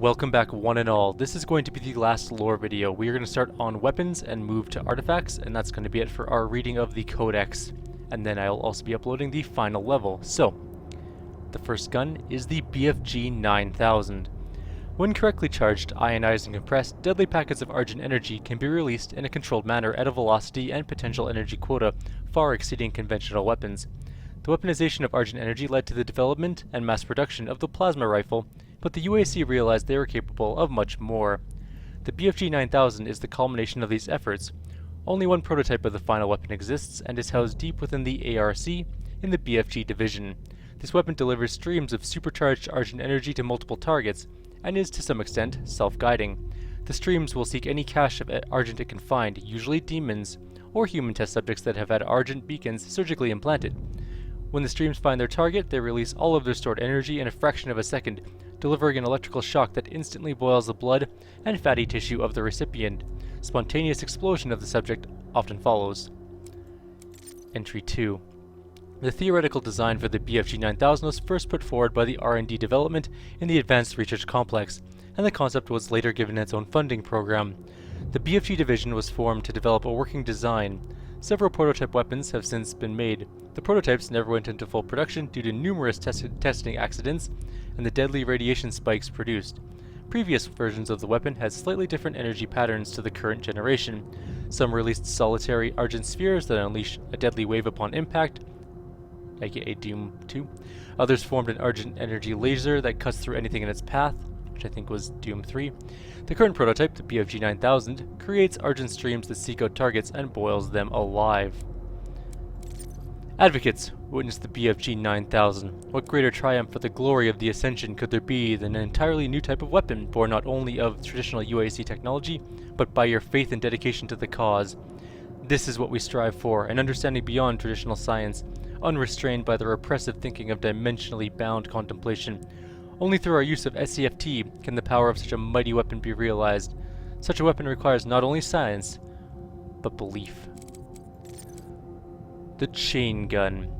Welcome back one and all. This is going to be the last lore video. We are going to start on weapons and move to artifacts, and that's going to be it for our reading of the codex. And then I'll also be uploading the final level. So, the first gun is the BFG 9000. When correctly charged, ionized and compressed, deadly packets of Argent energy can be released in a controlled manner at a velocity and potential energy quota far exceeding conventional weapons. The weaponization of Argent energy led to the development and mass production of the plasma rifle, but the UAC realized they were capable of much more. The BFG 9000 is the culmination of these efforts. Only one prototype of the final weapon exists and is housed deep within the ARC in the BFG division. This weapon delivers streams of supercharged Argent energy to multiple targets, and is to some extent self-guiding. The streams will seek any cache of Argent it can find, usually demons, or human test subjects that have had Argent beacons surgically implanted. When the streams find their target, they release all of their stored energy in a fraction of a second, delivering an electrical shock that instantly boils the blood and fatty tissue of the recipient. Spontaneous explosion of the subject often follows. Entry 2. The theoretical design for the BFG 9000 was first put forward by the R&D development in the Advanced Research Complex, and the concept was later given its own funding program. The BFG division was formed to develop a working design. Several prototype weapons have since been made. The prototypes never went into full production due to numerous testing accidents and the deadly radiation spikes produced. Previous versions of the weapon had slightly different energy patterns to the current generation. Some released solitary Argent spheres that unleash a deadly wave upon impact, aka Doom 2. Others formed an Argent energy laser that cuts through anything in its path, which I think was Doom 3. The current prototype, the BFG 9000, creates Argent streams that seek out targets and boils them alive. Advocates, witness the BFG 9000. What greater triumph for the glory of the Ascension could there be than an entirely new type of weapon, born not only of traditional UAC technology, but by your faith and dedication to the cause? This is what we strive for, an understanding beyond traditional science, unrestrained by the repressive thinking of dimensionally bound contemplation. Only through our use of SCFT can the power of such a mighty weapon be realized. Such a weapon requires not only science, but belief. The chain gun.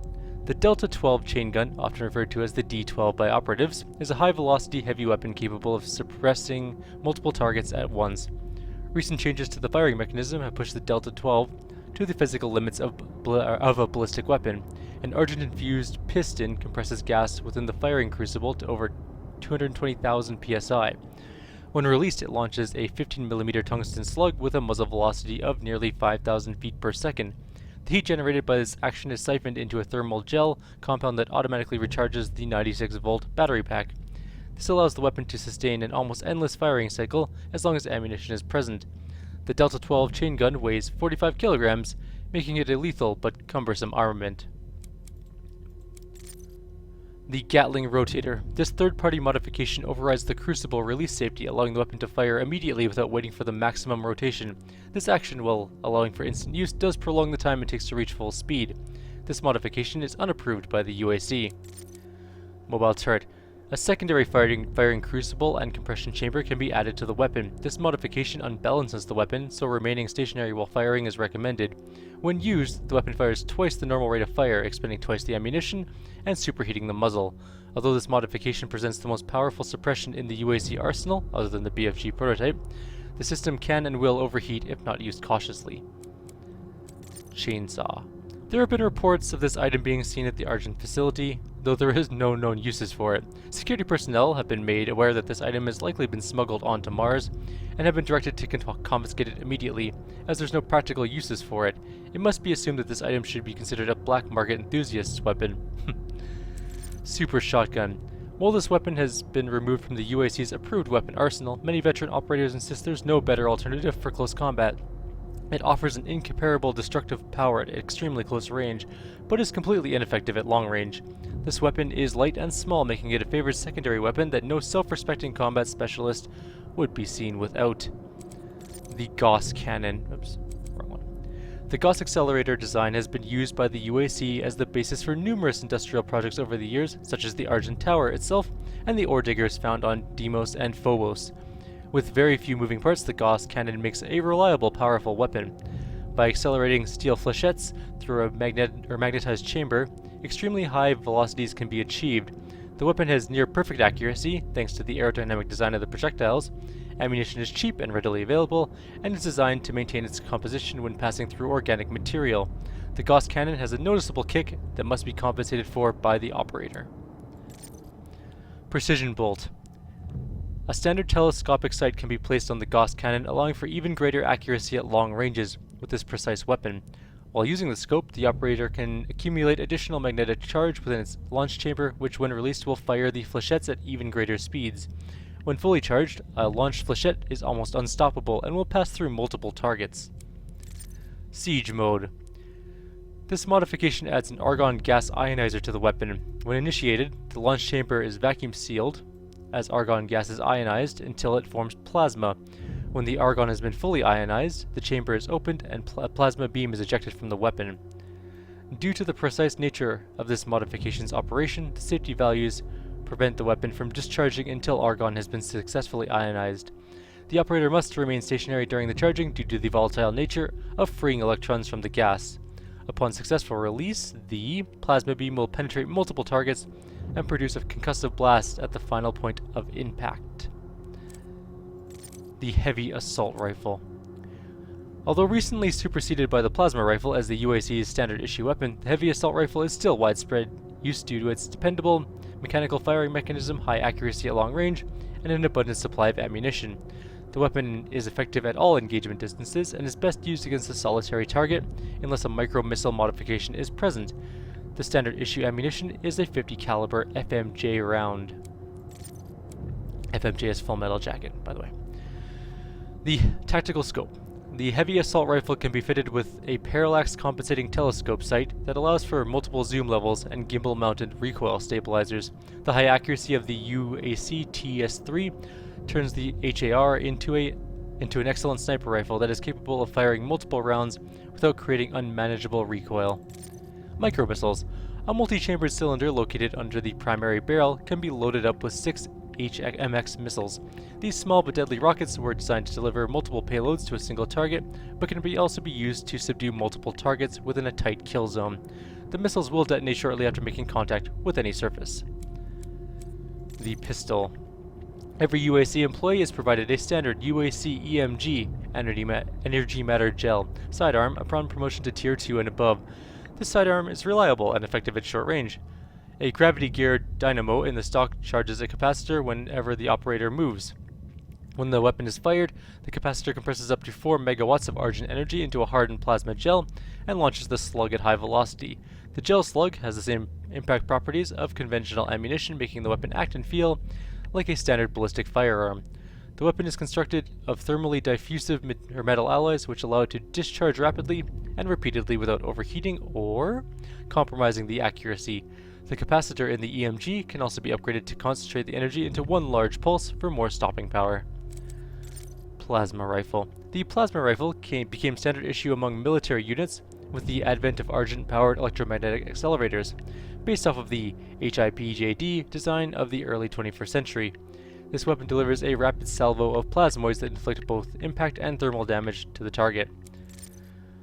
The Delta 12 chain gun, often referred to as the D12 by operatives, is a high-velocity heavy weapon capable of suppressing multiple targets at once. Recent changes to the firing mechanism have pushed the Delta 12 to the physical limits of a ballistic weapon. An Argent-infused piston compresses gas within the firing crucible to over 220,000 psi. When released, it launches a 15mm tungsten slug with a muzzle velocity of nearly 5,000 feet per second. The heat generated by this action is siphoned into a thermal gel compound that automatically recharges the 96-volt battery pack. This allows the weapon to sustain an almost endless firing cycle as long as ammunition is present. The Delta 12 chain gun weighs 45 kilograms, making it a lethal but cumbersome armament. The Gatling Rotator. This third-party modification overrides the crucible release safety, allowing the weapon to fire immediately without waiting for the maximum rotation. This action, while allowing for instant use, does prolong the time it takes to reach full speed. This modification is unapproved by the UAC. Mobile turret. A secondary firing crucible and compression chamber can be added to the weapon. This modification unbalances the weapon, so remaining stationary while firing is recommended. When used, the weapon fires twice the normal rate of fire, expending twice the ammunition and superheating the muzzle. Although this modification presents the most powerful suppression in the UAC arsenal, other than the BFG prototype, the system can and will overheat if not used cautiously. Chainsaw. There have been reports of this item being seen at the Argent facility, though there is no known uses for it. Security personnel have been made aware that this item has likely been smuggled onto Mars, and have been directed to confiscate it immediately, as there's no practical uses for it. It must be assumed that this item should be considered a black market enthusiast's weapon. Super Shotgun. While this weapon has been removed from the UAC's approved weapon arsenal, many veteran operators insist there's no better alternative for close combat. It offers an incomparable destructive power at extremely close range, but is completely ineffective at long range. This weapon is light and small, making it a favored secondary weapon that no self-respecting combat specialist would be seen without. The Gauss Cannon. Oops, wrong one. The Gauss accelerator design has been used by the UAC as the basis for numerous industrial projects over the years, such as the Argent Tower itself and the ore diggers found on Deimos and Phobos. With very few moving parts, the Gauss cannon makes a reliable, powerful weapon. By accelerating steel flechettes through a magnetized chamber, extremely high velocities can be achieved. The weapon has near perfect accuracy thanks to the aerodynamic design of the projectiles. Ammunition is cheap and readily available, and is designed to maintain its composition when passing through organic material. The Gauss cannon has a noticeable kick that must be compensated for by the operator. Precision bolt. A standard telescopic sight can be placed on the Gauss cannon, allowing for even greater accuracy at long ranges with this precise weapon. While using the scope, the operator can accumulate additional magnetic charge within its launch chamber, which when released will fire the flechettes at even greater speeds. When fully charged, a launched flechette is almost unstoppable and will pass through multiple targets. Siege mode. This modification adds an argon gas ionizer to the weapon. When initiated, the launch chamber is vacuum sealed, as argon gas is ionized until it forms plasma. When the argon has been fully ionized, the chamber is opened and a plasma beam is ejected from the weapon. Due to the precise nature of this modification's operation, the safety values prevent the weapon from discharging until argon has been successfully ionized. The operator must remain stationary during the charging due to the volatile nature of freeing electrons from the gas. Upon successful release, the plasma beam will penetrate multiple targets and produce a concussive blast at the final point of impact. The Heavy Assault Rifle. Although recently superseded by the plasma rifle as the UAC's standard issue weapon, the Heavy Assault Rifle is still widespread use due to its dependable mechanical firing mechanism, high accuracy at long range, and an abundant supply of ammunition. The weapon is effective at all engagement distances and is best used against a solitary target unless a micro-missile modification is present. The standard issue ammunition is a 50 caliber FMJ round. FMJ is full metal jacket, by the way. The tactical scope. The heavy assault rifle can be fitted with a parallax compensating telescope sight that allows for multiple zoom levels and gimbal mounted recoil stabilizers. The high accuracy of the UAC TS3 turns the HAR into an excellent sniper rifle that is capable of firing multiple rounds without creating unmanageable recoil. Micromissiles. A multi-chambered cylinder located under the primary barrel can be loaded up with 6 HMX missiles. These small but deadly rockets were designed to deliver multiple payloads to a single target, but can also be used to subdue multiple targets within a tight kill zone. The missiles will detonate shortly after making contact with any surface. The pistol. Every UAC employee is provided a standard UAC EMG energy matter gel sidearm upon promotion to Tier 2 and above. This sidearm is reliable and effective at short range. A gravity-geared dynamo in the stock charges a capacitor whenever the operator moves. When the weapon is fired, the capacitor compresses up to 4 megawatts of argent energy into a hardened plasma gel and launches the slug at high velocity. The gel slug has the same impact properties of conventional ammunition, making the weapon act and feel like a standard ballistic firearm. The weapon is constructed of thermally diffusive metal alloys which allow it to discharge rapidly and repeatedly without overheating or compromising the accuracy. The capacitor in the EMG can also be upgraded to concentrate the energy into one large pulse for more stopping power. Plasma rifle. The plasma rifle became standard issue among military units with the advent of argent-powered electromagnetic accelerators, based off of the HIPJD design of the early 21st century. This weapon delivers a rapid salvo of plasmoids that inflict both impact and thermal damage to the target.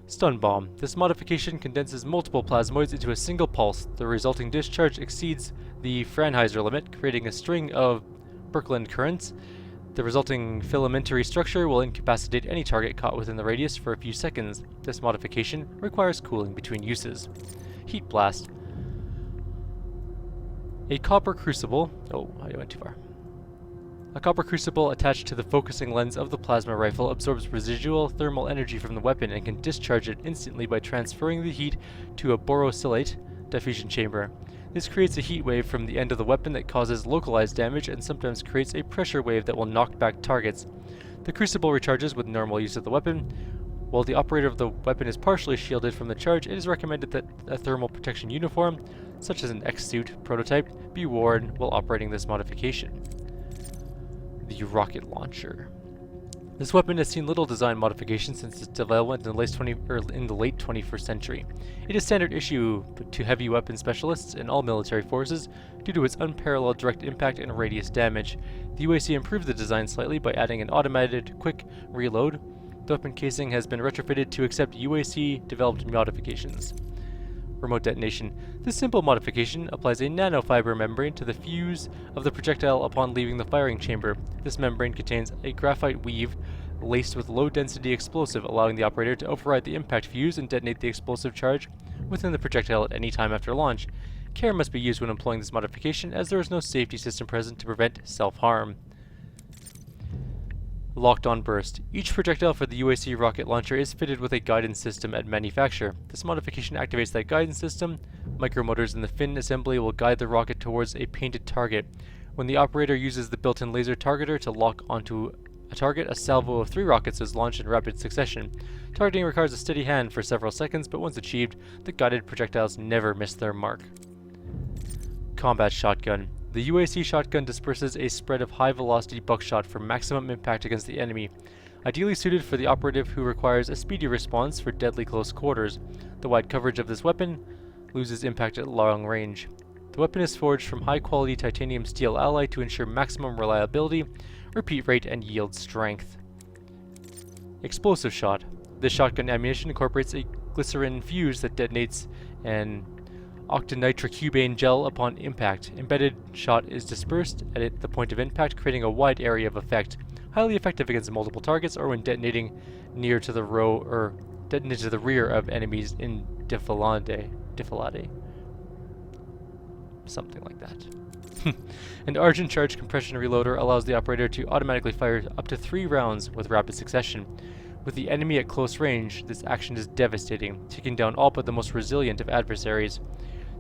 Stun bomb. This modification condenses multiple plasmoids into a single pulse. The resulting discharge exceeds the Franheiser limit, creating a string of Birkeland currents. The resulting filamentary structure will incapacitate any target caught within the radius for a few seconds. This modification requires cooling between uses. Heat blast. A copper crucible. Oh, I went too far. A copper crucible attached to the focusing lens of the plasma rifle absorbs residual thermal energy from the weapon and can discharge it instantly by transferring the heat to a borosilicate diffusion chamber. This creates a heat wave from the end of the weapon that causes localized damage and sometimes creates a pressure wave that will knock back targets. The crucible recharges with normal use of the weapon. While the operator of the weapon is partially shielded from the charge, it is recommended that a thermal protection uniform, such as an X-suit prototype, be worn while operating this modification. The rocket launcher. This weapon has seen little design modification since its development in the late 21st century. It is standard issue to heavy weapon specialists in all military forces due to its unparalleled direct impact and radius damage. The UAC improved the design slightly by adding an automated quick reload. The weapon casing has been retrofitted to accept UAC developed modifications. remote detonation. This simple modification applies a nanofiber membrane to the fuse of the projectile upon leaving the firing chamber. This membrane contains a graphite weave laced with low-density explosive, allowing the operator to override the impact fuse and detonate the explosive charge within the projectile at any time after launch. Care must be used when employing this modification, as there is no safety system present to prevent self-harm. Locked-on burst. Each projectile for the UAC rocket launcher is fitted with a guidance system at manufacture. This modification activates that guidance system. Micromotors in the fin assembly will guide the rocket towards a painted target. When the operator uses the built-in laser targeter to lock onto a target, a salvo of 3 rockets is launched in rapid succession. Targeting requires a steady hand for several seconds, but once achieved, the guided projectiles never miss their mark. Combat shotgun. The UAC shotgun disperses a spread of high-velocity buckshot for maximum impact against the enemy, ideally suited for the operative who requires a speedy response for deadly close quarters. The wide coverage of this weapon loses impact at long range. The weapon is forged from high-quality titanium steel alloy to ensure maximum reliability, repeat rate, and yield strength. Explosive shot. This shotgun ammunition incorporates a glycerin fuse that detonates an octanitrocubane gel upon impact. Embedded shot is dispersed at the point of impact, creating a wide area of effect. Highly effective against multiple targets or when detonating near to the detonated to the rear of enemies in defilade. Something like that. An Argent charge compression reloader allows the operator to automatically fire up to 3 rounds with rapid succession. With the enemy at close range, this action is devastating, taking down all but the most resilient of adversaries.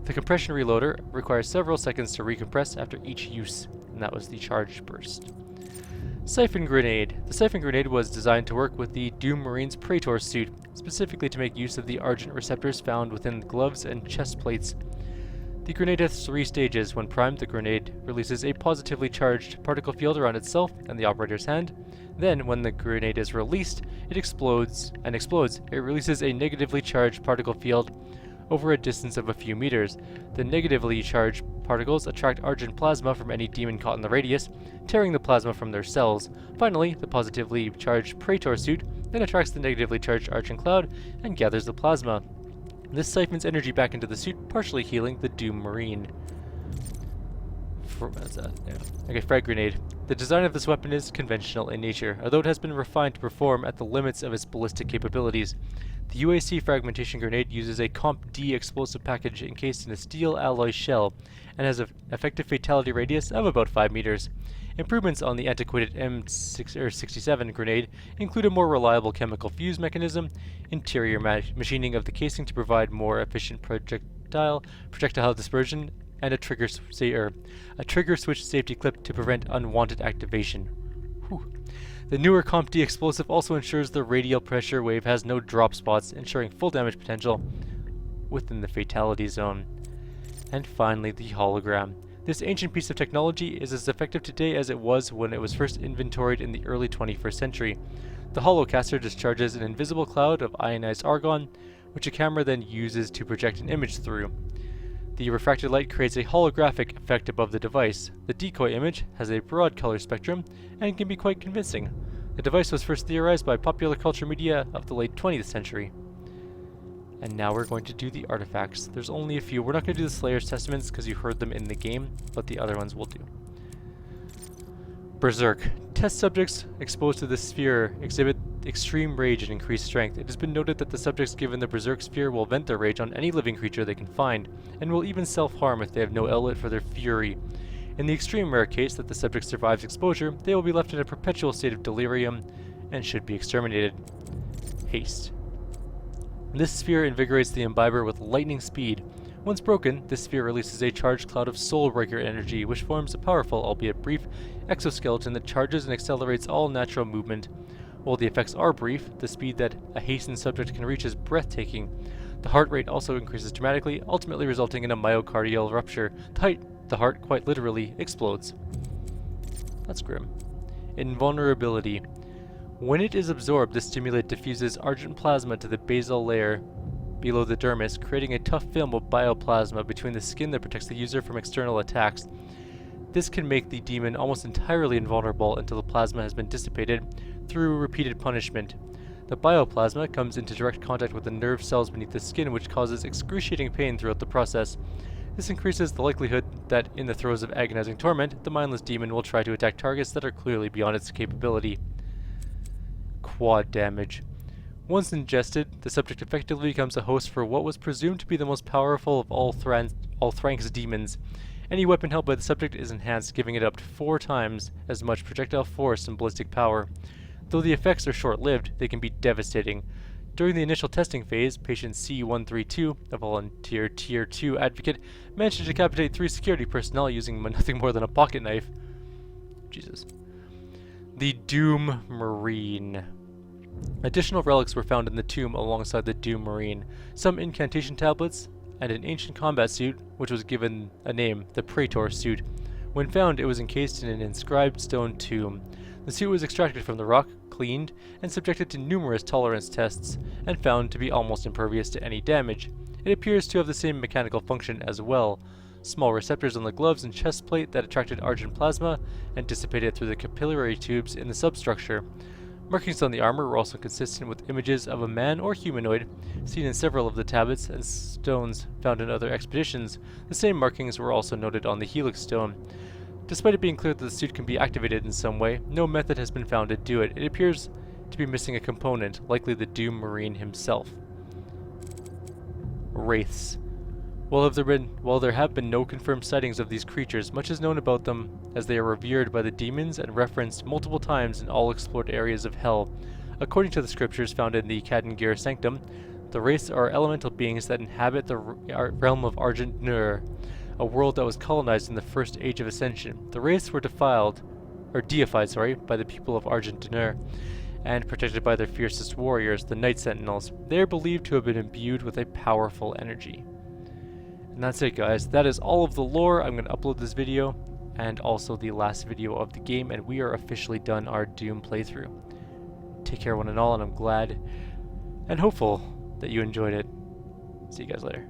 The compression reloader requires several seconds to recompress after each use, and that was the charge burst. Siphon grenade. The siphon grenade was designed to work with the Doom Marine's Praetor suit, specifically to make use of the Argent receptors found within gloves and chest plates. The grenade has 3 stages. When primed, the grenade releases a positively charged particle field around itself and the operator's hand. Then, when the grenade is released, it explodes. It releases a negatively charged particle field over a distance of a few meters. The negatively charged particles attract Argent plasma from any demon caught in the radius, tearing the plasma from their cells. Finally, the positively charged Praetor suit then attracts the negatively charged Argent cloud and gathers the plasma. This siphons energy back into the suit, partially healing the Doom Marine. Frag grenade. The design of this weapon is conventional in nature, although it has been refined to perform at the limits of its ballistic capabilities. The UAC fragmentation grenade uses a Comp D explosive package encased in a steel alloy shell and has an effective fatality radius of about 5 meters. Improvements on the antiquated M67 grenade include a more reliable chemical fuse mechanism, interior machining of the casing to provide more efficient projectile dispersion, and a trigger switch safety clip to prevent unwanted activation. Whew. The newer Comp D explosive also ensures the radial pressure wave has no drop spots, ensuring full damage potential within the fatality zone. And finally, the hologram. This ancient piece of technology is as effective today as it was when it was first inventoried in the early 21st century. The holocaster discharges an invisible cloud of ionized argon, which a camera then uses to project an image through. The refracted light creates a holographic effect above the device. The decoy image has a broad color spectrum and can be quite convincing. The device was first theorized by popular culture media of the late 20th century. And now we're going to do the artifacts. There's only a few. We're not going to do the Slayer's Testaments because you heard them in the game, but the other ones we'll do. Berserk. Test subjects exposed to this sphere exhibit extreme rage and increased strength. It has been noted that the subjects given the Berserk sphere will vent their rage on any living creature they can find, and will even self-harm if they have no outlet for their fury. In the extreme rare case that the subject survives exposure, they will be left in a perpetual state of delirium and should be exterminated. Haste. This sphere invigorates the imbiber with lightning speed. Once broken, this sphere releases a charged cloud of soul-breaker energy, which forms a powerful, albeit brief, exoskeleton that charges and accelerates all natural movement. While the effects are brief, the speed that a hastened subject can reach is breathtaking. The heart rate also increases dramatically, ultimately resulting in a myocardial rupture. The heart quite literally explodes. That's grim. Invulnerability. When it is absorbed, this stimulant diffuses Argent plasma to the basal layer below the dermis, creating a tough film of bioplasma between the skin that protects the user from external attacks. This can make the demon almost entirely invulnerable until the plasma has been dissipated through repeated punishment. The bioplasma comes into direct contact with the nerve cells beneath the skin, which causes excruciating pain throughout the process. This increases the likelihood that, in the throes of agonizing torment, the mindless demon will try to attack targets that are clearly beyond its capability. Quad damage. Once ingested, the subject effectively becomes a host for what was presumed to be the most powerful of all Thrank's demons. Any weapon held by the subject is enhanced, giving it up to 4 times as much projectile force and ballistic power. Though the effects are short-lived, they can be devastating. During the initial testing phase, patient C132, a volunteer Tier 2 advocate, managed to decapitate 3 security personnel using nothing more than a pocket knife. Jesus. The Doom Marine. Additional relics were found in the tomb alongside the Doom Marine, some incantation tablets, and an ancient combat suit, which was given a name, the Praetor suit. When found, it was encased in an inscribed stone tomb. The suit was extracted from the rock, cleaned, and subjected to numerous tolerance tests, and found to be almost impervious to any damage. It appears to have the same mechanical function as well. Small receptors on the gloves and chest plate that attracted argent plasma and dissipated through the capillary tubes in the substructure. Markings on the armor were also consistent with images of a man or humanoid seen in several of the tablets and stones found in other expeditions. The same markings were also noted on the Helix stone. Despite it being clear that the suit can be activated in some way, no method has been found to do it. It appears to be missing a component, likely the Doom Marine himself. Wraiths. While there have been no confirmed sightings of these creatures, much is known about them, as they are revered by the demons and referenced multiple times in all explored areas of Hell. According to the scriptures found in the Kadingir Sanctum, the wraiths are elemental beings that inhabit the realm of Argent Nur, a world that was colonized in the first age of Ascension. The wraiths were deified by the people of Argent Nur, and protected by their fiercest warriors, the Night Sentinels. They are believed to have been imbued with a powerful energy. And that's it, guys. That is all of the lore. I'm going to upload this video and also the last video of the game, and we are officially done our Doom playthrough. Take care one and all, and I'm glad and hopeful that you enjoyed it. See you guys later.